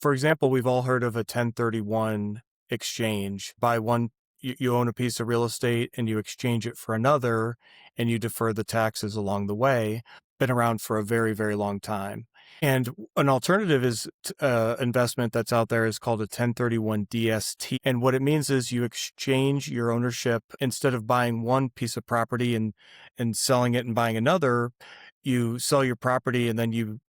For example, we've all heard of a 1031 exchange. You own a piece of real estate and you exchange it for another and you defer the taxes along the way. Been around for a very, very long time. And an alternative is investment that's out there is called a 1031 DST. And what it means is you exchange your ownership. Instead of buying one piece of property and selling it and buying another, you sell your property and then you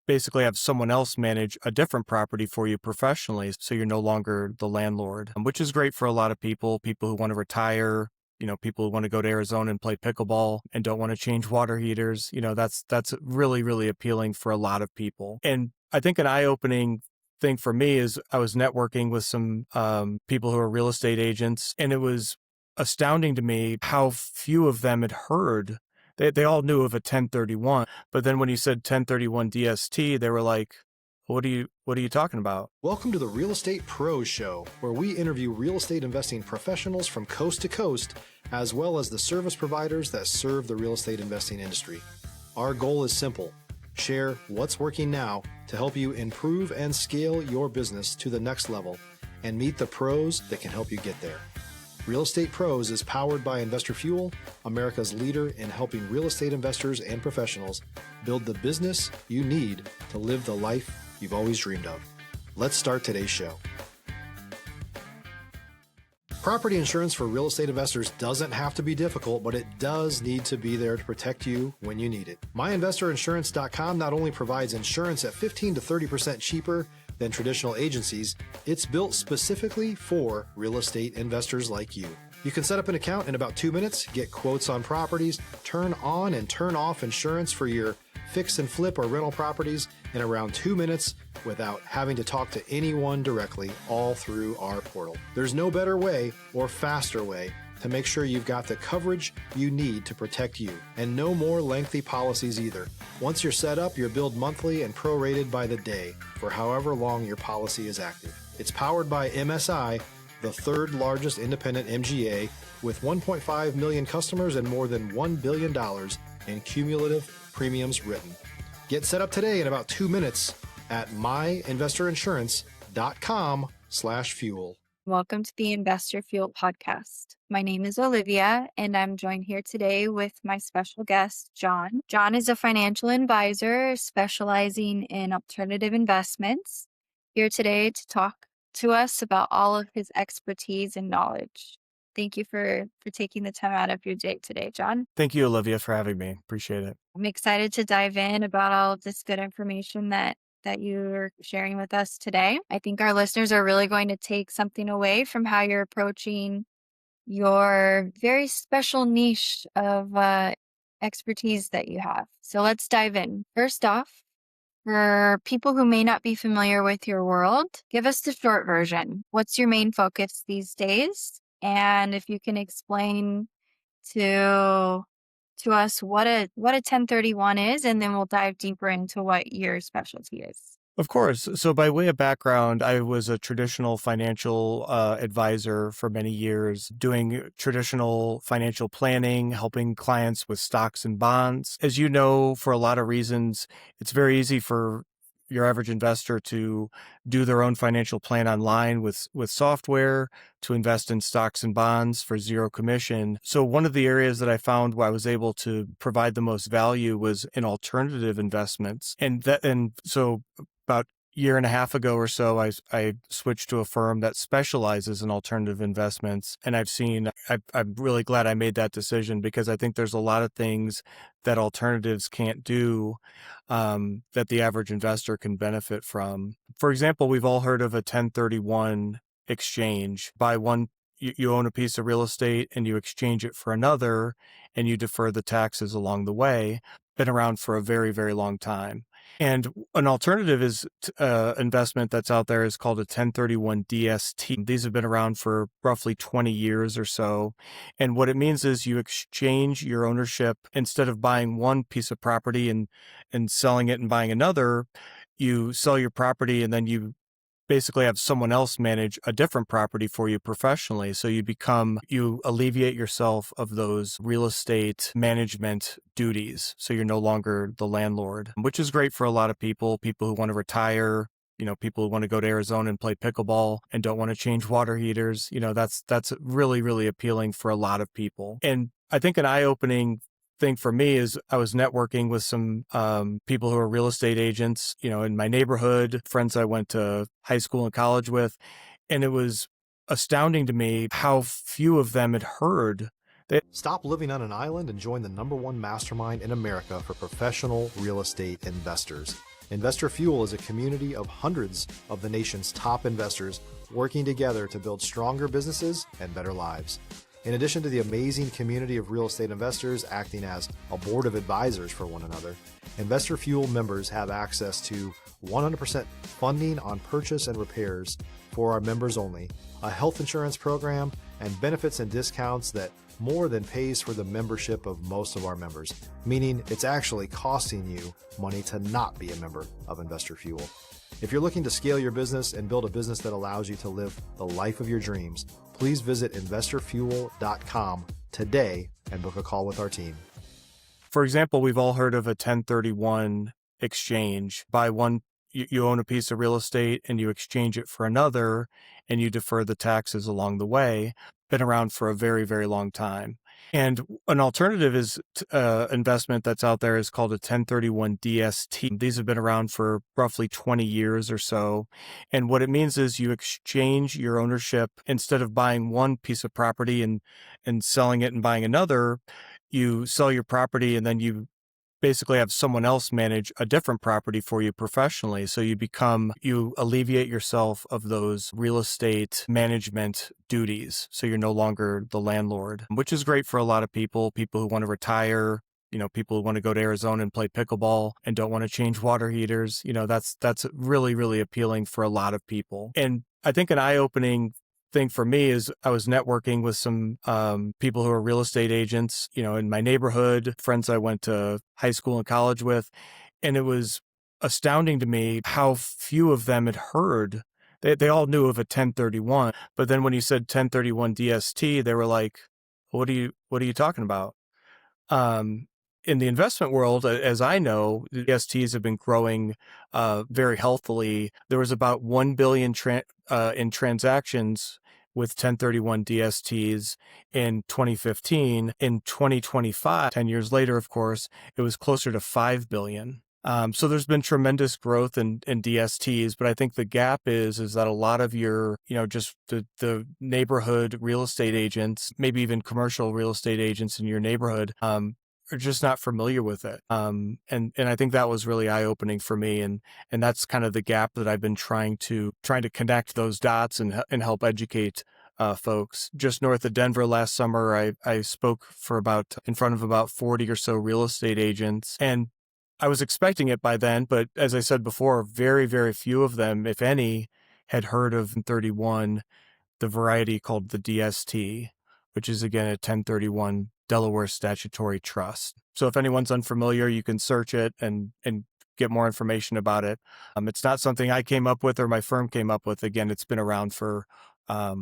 basically have someone else manage a different property for you professionally. So you're no longer the landlord, which is great for a lot of people who want to retire, people who want to go to Arizona and play pickleball and don't want to change water heaters. That's really, really appealing for a lot of people. And I think an eye-opening thing for me is I was networking with some people who are real estate agents, and it was astounding to me how few of them had heard. They all knew of a 1031, but then when you said 1031 DST, they were like, what are you talking about? Welcome to the Real Estate Pros Show, where we interview real estate investing professionals from coast to coast, as well as the service providers that serve the real estate investing industry. Our goal is simple: share what's working now to help you improve and scale your business to the next level and meet the pros that can help you get there. Real Estate Pros is powered by Investor Fuel, America's leader in helping real estate investors and professionals build the business you need to live the life you've always dreamed of. Let's start today's show. Property insurance for real estate investors doesn't have to be difficult, but it does need to be there to protect you when you need it. MyInvestorInsurance.com not only provides insurance at 15 to 30% cheaper than traditional agencies, it's built specifically for real estate investors like you. You can set up an account in about 2 minutes, get quotes on properties, turn on and turn off insurance for your fix and flip or rental properties in around 2 minutes without having to talk to anyone directly, all through our portal. There's no better way or faster way to make sure you've got the coverage you need to protect you, and no more lengthy policies either. Once you're set up, you're billed monthly and prorated by the day for however long your policy is active. It's powered by MSI, the third largest independent MGA, with 1.5 million customers and more than $1 billion in cumulative premiums written. Get set up today in about 2 minutes at myinvestorinsurance.com/fuel. Welcome to the Investor Fuel podcast. My name is Olivia, and I'm joined here today with my special guest, Jon. Jon is a financial advisor specializing in alternative investments, here today to talk to us about all of his expertise and knowledge. Thank you for taking the time out of your day today, Jon. Thank you, Olivia, for having me. Appreciate it. I'm excited to dive in about all of this good information that you're sharing with us today. I think our listeners are really going to take something away from how you're approaching your very special niche of expertise that you have. So let's dive in. First off, for people who may not be familiar with your world, give us the short version. What's your main focus these days? And if you can explain to us what a 1031 is, and then we'll dive deeper into what your specialty is. Of course. So by way of background, I was a traditional financial advisor for many years, doing traditional financial planning, helping clients with stocks and bonds. As you know, for a lot of reasons, it's very easy for your average investor to do their own financial plan online with software, to invest in stocks and bonds for zero commission. So one of the areas that I found where I was able to provide the most value was in alternative investments. And so about a year and a half ago or so, I switched to a firm that specializes in alternative investments. And I'm really glad I made that decision, because I think there's a lot of things that alternatives can't do that the average investor can benefit from. For example, we've all heard of a 1031 exchange. You own a piece of real estate and you exchange it for another and you defer the taxes along the way. Been around for a very, very long time. And an alternative is investment that's out there is called a 1031 DST. These have been around for roughly 20 years or so. And what it means is you exchange your ownership. Instead of buying one piece of property and selling it and buying another, you sell your property and then you basically have someone else manage a different property for you professionally. So you alleviate yourself of those real estate management duties. So you're no longer the landlord, which is great for a lot of people who want to retire, people who want to go to Arizona and play pickleball and don't want to change water heaters. That's really, really appealing for a lot of people. And I think an eye-opening thing for me is I was networking with some people who are real estate agents, in my neighborhood, friends I went to high school and college with. And it was astounding to me how few of them had heard. Stop living on an island and join the #1 mastermind in America for professional real estate investors. Investor Fuel is a community of hundreds of the nation's top investors working together to build stronger businesses and better lives. In addition to the amazing community of real estate investors acting as a board of advisors for one another, Investor Fuel members have access to 100% funding on purchase and repairs for our members only, a health insurance program, and benefits and discounts that more than pays for the membership of most of our members, meaning it's actually costing you money to not be a member of Investor Fuel. If you're looking to scale your business and build a business that allows you to live the life of your dreams, please visit investorfuel.com today and book a call with our team. For example, we've all heard of a 1031 exchange. You own a piece of real estate and you exchange it for another and you defer the taxes along the way. Been around for a very, very long time. And an alternative is investment that's out there is called a 1031 DST. These have been around for roughly 20 years or so. And what it means is you exchange your ownership. Instead of buying one piece of property and selling it and buying another, you sell your property and then you basically have someone else manage a different property for you professionally. So you alleviate yourself of those real estate management duties. So you're no longer the landlord, which is great for a lot of people who want to retire, people who want to go to Arizona and play pickleball and don't want to change water heaters. That's really, really appealing for a lot of people. And I think an eye-opening thing for me is I was networking with some people who are real estate agents, in my neighborhood, friends I went to high school and college with. And it was astounding to me how few of them had heard. They all knew of a 1031, but then when you said 1031 DST, they were like, what are you talking about? In the investment world, as I know, the DSTs have been growing very healthily. There was about 1 billion in transactions with 1031 DSTs in 2015. In 2025, 10 years later, of course, it was closer to 5 billion. So there's been tremendous growth in DSTs, but I think the gap is that a lot of your, just the neighborhood real estate agents, maybe even commercial real estate agents in your neighborhood, are just not familiar with it. And I think that was really eye-opening for me. And that's kind of the gap that I've been trying to connect those dots and help educate folks. Just north of Denver last summer, I spoke in front of about 40 or so real estate agents. And I was expecting it by then, but as I said before, very, very few of them, if any, had heard of 31, the variety called the DST, which is again a 1031 Delaware Statutory Trust. So if anyone's unfamiliar, you can search it and get more information about it. It's not something I came up with or my firm came up with. Again, it's been around for, a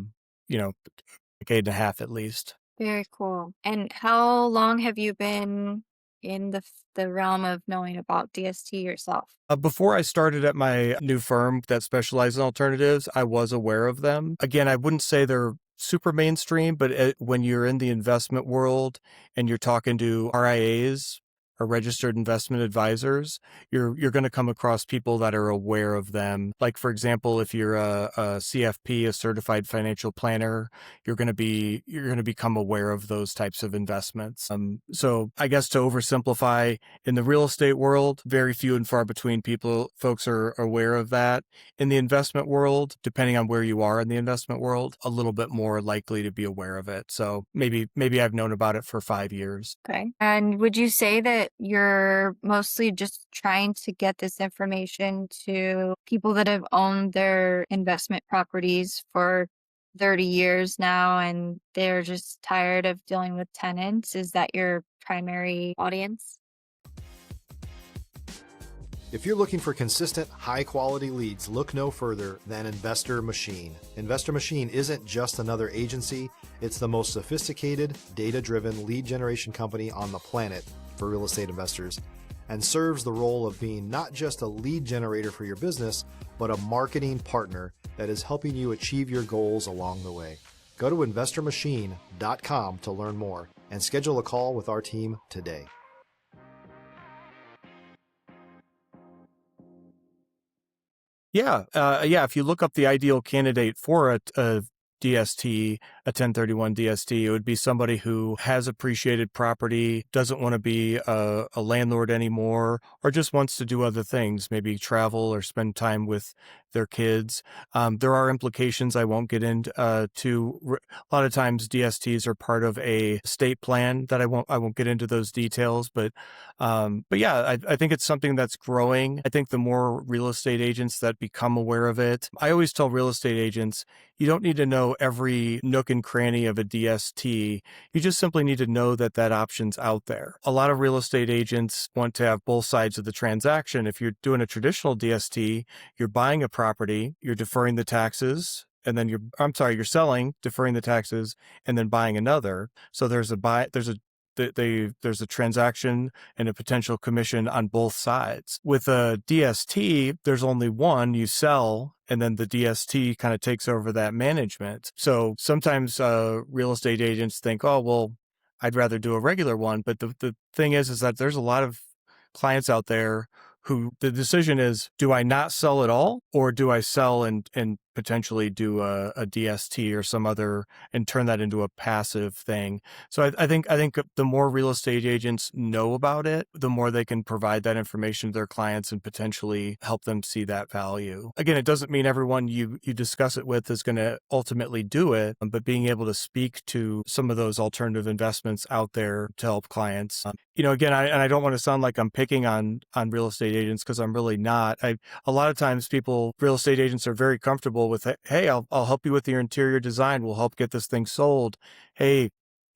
decade and a half at least. Very cool. And how long have you been in the realm of knowing about DST yourself? Before I started at my new firm that specializes in alternatives, I was aware of them. Again, I wouldn't say they're super mainstream, but when you're in the investment world and you're talking to RIAs or registered investment advisors, you're going to come across people that are aware of them. Like, for example, if you're a CFP, a certified financial planner, you're going to become aware of those types of investments. So I guess to oversimplify, in the real estate world, very few and far between folks are aware of that. In the investment world, depending on where you are in the investment world, a little bit more likely to be aware of it. So maybe I've known about it for 5 years. Okay. And would you say that you're mostly just trying to get this information to people that have owned their investment properties for 30 years now and they're just tired of dealing with tenants? Is that your primary audience? If you're looking for consistent, high-quality leads, look no further than Investor Machine. Investor Machine isn't just another agency, it's the most sophisticated, data-driven lead generation company on the planet for real estate investors. and serves the role of being not just a lead generator for your business, but a marketing partner that is helping you achieve your goals along the way. Go to investormachine.com to learn more and schedule a call with our team today. Yeah. If you look up the ideal candidate for a DST, a 1031 DST, it would be somebody who has appreciated property, doesn't want to be a landlord anymore, or just wants to do other things, maybe travel or spend time with their kids. There are implications I won't get into. A lot of times DSTs are part of a estate plan that I won't get into those details, but yeah, I think it's something that's growing. I think the more real estate agents that become aware of it, I always tell real estate agents, you don't need to know every nook and cranny of a DST. You just simply need to know that that option's out there. A lot of real estate agents want to have both sides of the transaction. If you're doing a traditional DST, you're buying a property, you're deferring the taxes, and then you're selling, deferring the taxes, and then buying another. So there's a transaction and a potential commission on both sides. With a DST, there's only one, you sell, and then the DST kind of takes over that management. So sometimes real estate agents think, oh, well, I'd rather do a regular one. But the thing is that there's a lot of clients out there who the decision is, do I not sell at all, or do I sell and potentially do a DST or some other and turn that into a passive thing? So I think the more real estate agents know about it, the more they can provide that information to their clients and potentially help them see that value. Again, it doesn't mean everyone you discuss it with is going to ultimately do it, but being able to speak to some of those alternative investments out there to help clients. Again, I don't want to sound like I'm picking on real estate agents, because I'm really not. A lot of times real estate agents are very comfortable with, hey, I'll help you with your interior design. We'll help get this thing sold. Hey,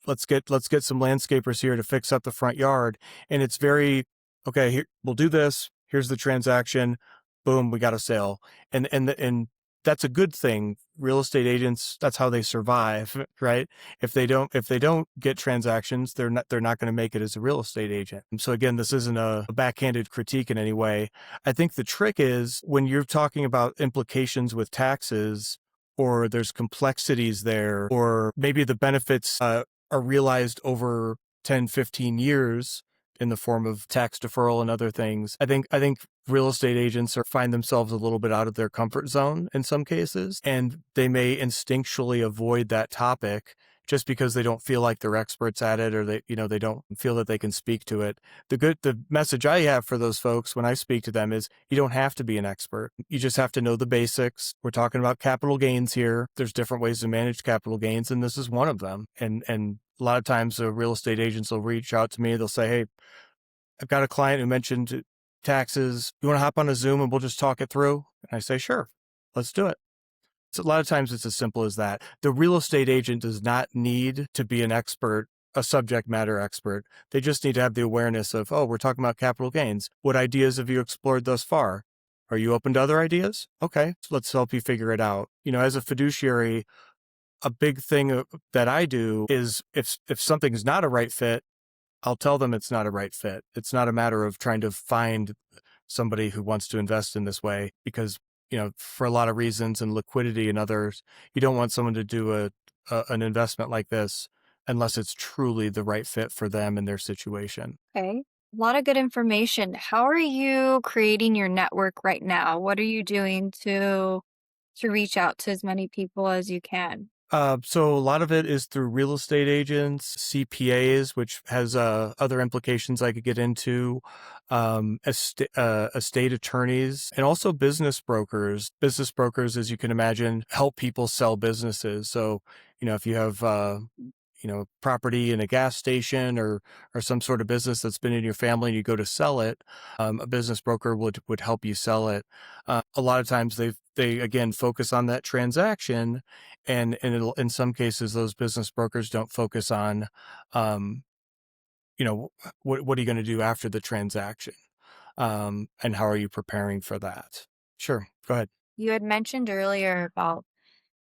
let's get some landscapers here to fix up the front yard. And it's very, okay, here, we'll do this. Here's the transaction. Boom, we got a sale. And that's a good thing. Real estate agents, that's how they survive, right? If they don't get transactions, they're not going to make it as a real estate agent. And so again, this isn't a backhanded critique in any way. I think the trick is when you're talking about implications with taxes, or there's complexities there, or maybe the benefits are realized over 10, 15 years in the form of tax deferral and other things. I think real estate agents find themselves a little bit out of their comfort zone in some cases, and they may instinctually avoid that topic just because they don't feel like they're experts at it, or they don't feel that they can speak to it. The message I have for those folks when I speak to them is, you don't have to be an expert. You just have to know the basics. We're talking about capital gains here. There's different ways to manage capital gains, and this is one of them. And a lot of times real estate agents will reach out to me. They'll say, hey, I've got a client who mentioned taxes. You want to hop on a Zoom and we'll just talk it through? And I say, sure, let's do it. So a lot of times it's as simple as that. The real estate agent does not need to be an expert, a subject matter expert. They just need to have the awareness of, oh, we're talking about capital gains. What ideas have you explored thus far? Are you open to other ideas? Okay, so let's help you figure it out. As a fiduciary, a big thing that I do is if something's not a right fit, I'll tell them it's not a right fit. It's not a matter of trying to find somebody who wants to invest in this way, because, for a lot of reasons and liquidity and others, you don't want someone to do an investment like this unless it's truly the right fit for them and their situation. Okay. A lot of good information. How are you creating your network right now? What are you doing to reach out to as many people as you can? So a lot of it is through real estate agents, CPAs, which has other implications I could get into, estate attorneys, and also business brokers. Business brokers, as you can imagine, help people sell businesses. So, if you have property in a gas station or some sort of business that's been in your family and you go to sell it, a business broker would help you sell it. A lot of times they again focus on that transaction, and in some cases those business brokers don't focus on, what are you going to do after the transaction, and how are you preparing for that? Sure, go ahead. You had mentioned earlier about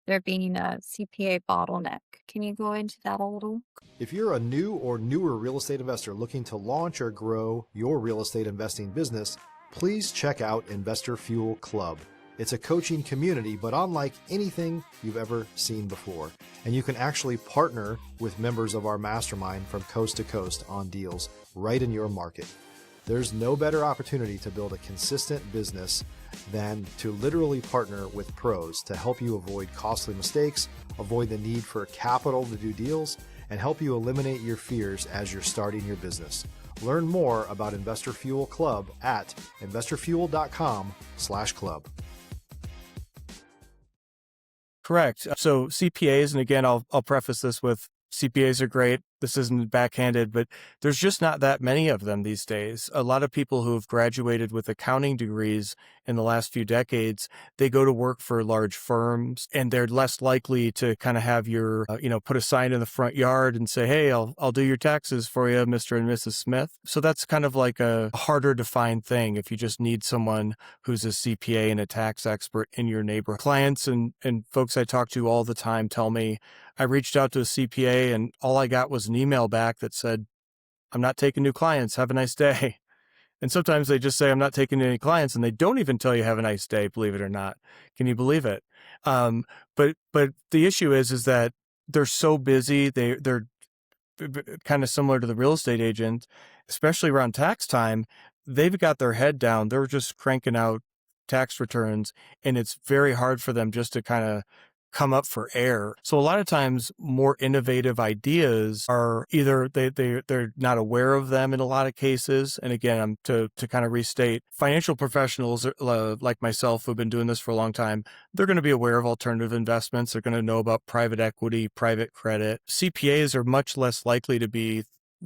there being a CPA bottleneck. Can you go into that a little? If you're a new or newer real estate investor looking to launch or grow your real estate investing business, please check out Investor Fuel Club. It's a coaching community, but unlike anything you've ever seen before. And you can actually partner with members of our mastermind from coast to coast on deals right in your market. There's no better opportunity to build a consistent business than to literally partner with pros to help you avoid costly mistakes, avoid the need for capital to do deals, and help you eliminate your fears as you're starting your business. Learn more about Investor Fuel Club at investorfuel.com/club. Correct. So CPAs, and again, I'll preface this with CPAs are great. This isn't backhanded, but there's just not that many of them these days. A lot of people who have graduated with accounting degrees in the last few decades, they go to work for large firms, and they're less likely to kind of have your, put a sign in the front yard and say, "Hey, I'll do your taxes for you, Mr. and Mrs. Smith." So that's kind of like a harder to find thing if you just need someone who's a CPA and a tax expert in your neighborhood. Clients and folks I talk to all the time tell me, I reached out to a CPA and all I got was an email back that said, "I'm not taking new clients. Have a nice day." And sometimes they just say, "I'm not taking any clients," and they don't even tell you have a nice day, believe it or not. Can you believe it? But the issue is that they're so busy. They're kind of similar to the real estate agent, especially around tax time. They've got their head down. They're just cranking out tax returns, and it's very hard for them just to kind of come up for air. So a lot of times more innovative ideas are either they're not aware of them in a lot of cases. And again, to kind of restate, financial professionals like myself who've been doing this for a long time, they're going to be aware of alternative investments. They're going to know about private equity, private credit. CPAs are much less likely to be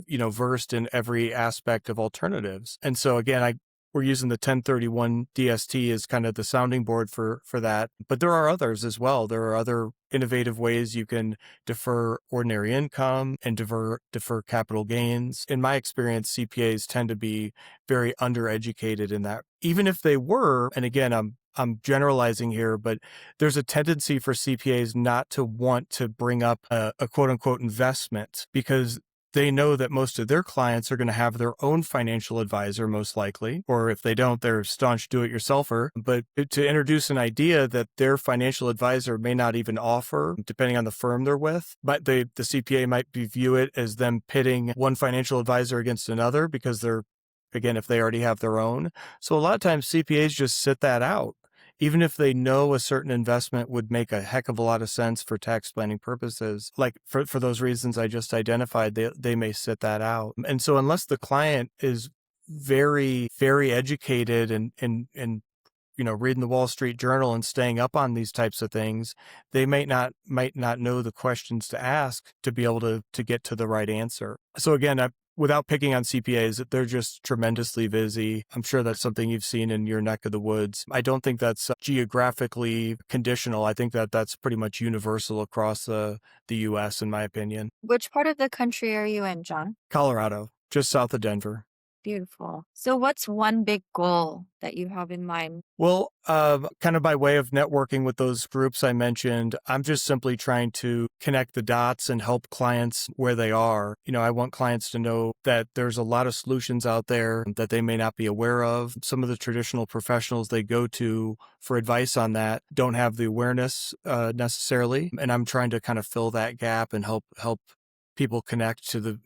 versed in every aspect of alternatives. And so again, we're using the 1031 DST as kind of the sounding board for that. But there are others as well. There are other innovative ways you can defer ordinary income and defer capital gains. In my experience, CPAs tend to be very undereducated in that. Even if they were, and again, I'm generalizing here, but there's a tendency for CPAs not to want to bring up a quote unquote investment because they know that most of their clients are going to have their own financial advisor, most likely, or if they don't, they're staunch do-it-yourselfer. But to introduce an idea that their financial advisor may not even offer, depending on the firm they're with, but the CPA might view it as them pitting one financial advisor against another because if they already have their own. So a lot of times CPAs just sit that out. Even if they know a certain investment would make a heck of a lot of sense for tax planning purposes, like for those reasons I just identified, they may sit that out. And so unless the client is very, very educated and reading the Wall Street Journal and staying up on these types of things, they might not know the questions to ask to be able to get to the right answer. So again, without picking on CPAs, they're just tremendously busy. I'm sure that's something you've seen in your neck of the woods. I don't think that's geographically conditional. I think that that's pretty much universal across the U.S., in my opinion. Which part of the country are you in, Jon? Colorado, just south of Denver. Beautiful. So what's one big goal that you have in mind? Well, kind of by way of networking with those groups I mentioned, I'm just simply trying to connect the dots and help clients where they are. I want clients to know that there's a lot of solutions out there that they may not be aware of. Some of the traditional professionals they go to for advice on that don't have the awareness necessarily. And I'm trying to kind of fill that gap and help people connect to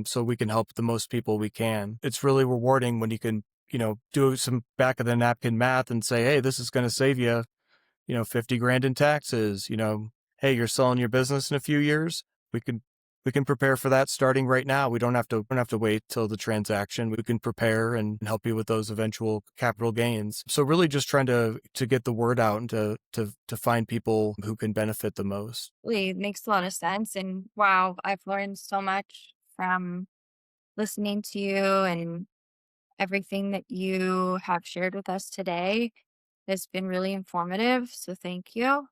so we can help the most people we can. It's really rewarding when you can, do some back of the napkin math and say, hey, this is going to save you, 50 grand in taxes. Hey, you're selling your business in a few years. We can prepare for that starting right now. We don't have to wait till the transaction. We can prepare and help you with those eventual capital gains. So really just trying to get the word out and to find people who can benefit the most. It makes a lot of sense. And wow, I've learned so much from listening to you, and everything that you have shared with us today has been really informative. So thank you.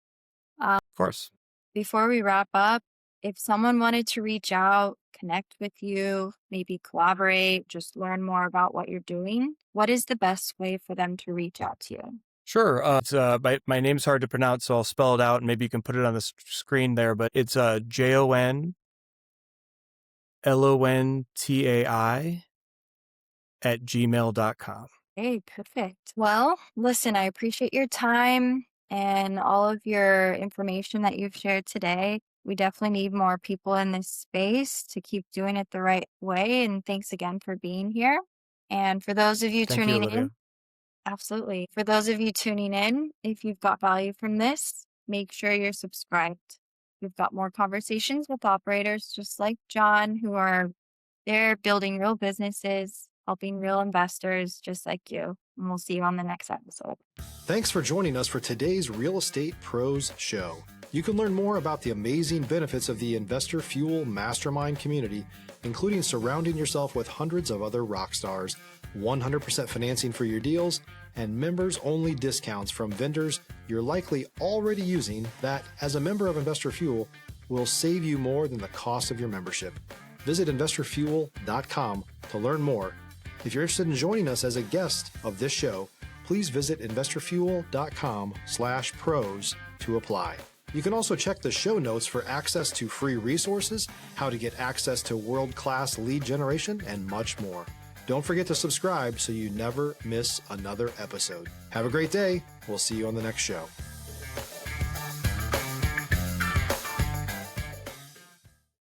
Of course. Before we wrap up, if someone wanted to reach out, connect with you, maybe collaborate, just learn more about what you're doing, what is the best way for them to reach out to you? Sure. My name's hard to pronounce, so I'll spell it out, and maybe you can put it on the screen there. But it's JonLontai@gmail.com. Hey, perfect. Well, listen, I appreciate your time and all of your information that you've shared today. We definitely need more people in this space to keep doing it the right way. And thanks again for being here. And for those of you Thank you, tuning Olivia. in, absolutely. For those of you tuning in, if you've got value from this, make sure you're subscribed. We've got more conversations with operators just like John, who are there building real businesses, helping real investors just like you. And we'll see you on the next episode. Thanks for joining us for today's Real Estate Pros Show. You can learn more about the amazing benefits of the Investor Fuel Mastermind community, including surrounding yourself with hundreds of other rock stars, 100% financing for your deals, and members-only discounts from vendors you're likely already using that, as a member of Investor Fuel, will save you more than the cost of your membership. Visit investorfuel.com to learn more. If you're interested in joining us as a guest of this show, please visit investorfuel.com/pros to apply. You can also check the show notes for access to free resources, how to get access to world-class lead generation, and much more. Don't forget to subscribe so you never miss another episode. Have a great day. We'll see you on the next show.